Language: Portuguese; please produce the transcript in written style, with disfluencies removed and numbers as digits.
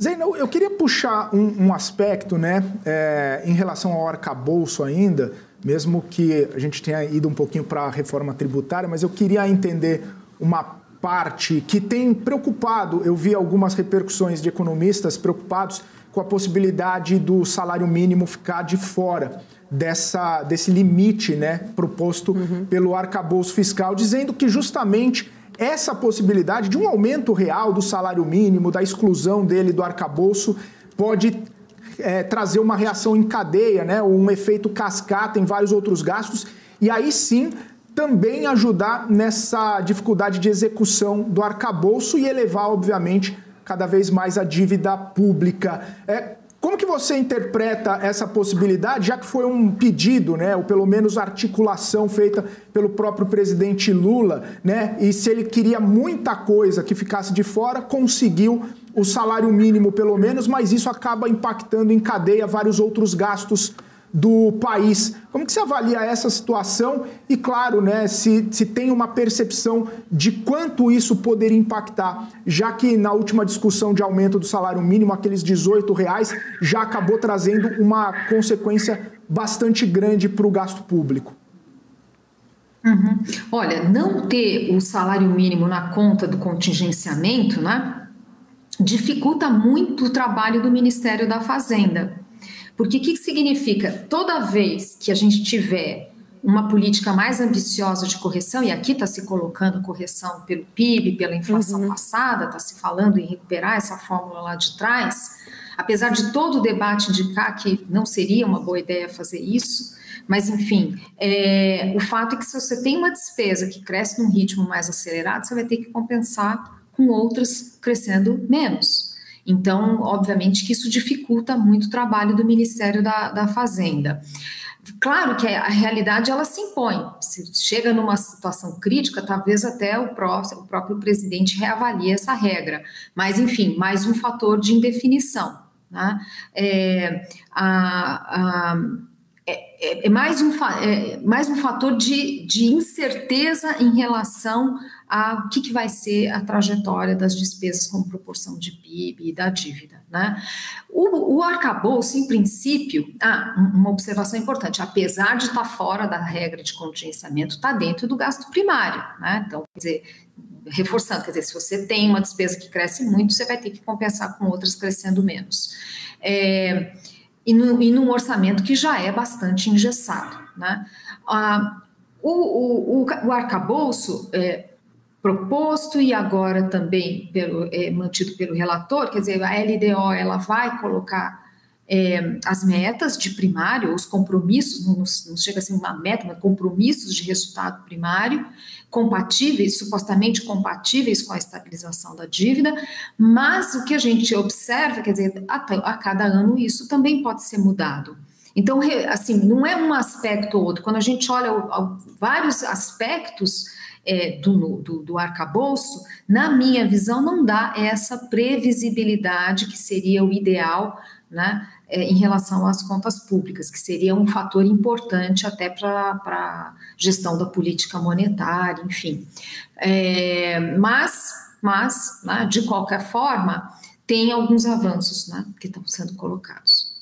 Zena, eu queria puxar um aspecto, né, em relação ao arcabouço ainda, mesmo que a gente tenha ido um pouquinho para a reforma tributária, mas eu queria entender uma parte que tem preocupado, eu vi algumas repercussões de economistas preocupados com a possibilidade do salário mínimo ficar de fora desse limite, né, proposto pelo arcabouço fiscal, dizendo que justamente essa possibilidade de um aumento real do salário mínimo, da exclusão dele do arcabouço, pode trazer uma reação em cadeia, né, ou um efeito cascata em vários outros gastos, e aí sim também ajudar nessa dificuldade de execução do arcabouço e elevar, obviamente, cada vez mais a dívida pública. Como que você interpreta essa possibilidade, já que foi um pedido, né, ou pelo menos articulação feita pelo próprio presidente Lula, né, e se ele queria muita coisa que ficasse de fora, conseguiu o salário mínimo pelo menos, mas isso acaba impactando em cadeia vários outros gastos do país. Como que você avalia essa situação? E claro, né, se tem uma percepção de quanto isso poderia impactar, já que na última discussão de aumento do salário mínimo, aqueles R$18 já acabou trazendo uma consequência bastante grande para o gasto público. Olha, não ter o salário mínimo na conta do contingenciamento, né, dificulta muito o trabalho do Ministério da Fazenda. Porque o que significa? Toda vez que a gente tiver uma política mais ambiciosa de correção, e aqui está se colocando correção pelo PIB, pela inflação passada, está se falando em recuperar essa fórmula lá de trás, apesar de todo o debate indicar que não seria uma boa ideia fazer isso, mas enfim, o fato é que se você tem uma despesa que cresce num ritmo mais acelerado, você vai ter que compensar com outras crescendo menos. Então, obviamente que isso dificulta muito o trabalho do Ministério da Fazenda. Claro que a realidade ela se impõe. Se chega numa situação crítica, talvez até o próprio presidente reavalie essa regra. Mas, enfim, mais um fator de indefinição, né? Mais um fator de incerteza em relação a o que vai ser a trajetória das despesas como proporção de PIB e da dívida, né? O arcabouço, em princípio, uma observação importante, apesar de estar fora da regra de contingenciamento, está dentro do gasto primário, né? Então, quer dizer, reforçando, quer dizer, se você tem uma despesa que cresce muito, você vai ter que compensar com outras crescendo menos. E num orçamento que já é bastante engessado, né? O arcabouço proposto e agora também mantido pelo relator, quer dizer, a LDO ela vai colocar as metas de primário, os compromissos, não chega a ser uma meta, mas compromissos de resultado primário, compatíveis, supostamente compatíveis com a estabilização da dívida, mas o que a gente observa, quer dizer, a cada ano isso também pode ser mudado. Então, assim, não é um aspecto ou outro. Quando a gente olha vários aspectos do arcabouço, na minha visão, não dá essa previsibilidade que seria o ideal, né, em relação às contas públicas, que seria um fator importante até para a gestão da política monetária, enfim. Mas né, de qualquer forma, tem alguns avanços, né, que estão sendo colocados.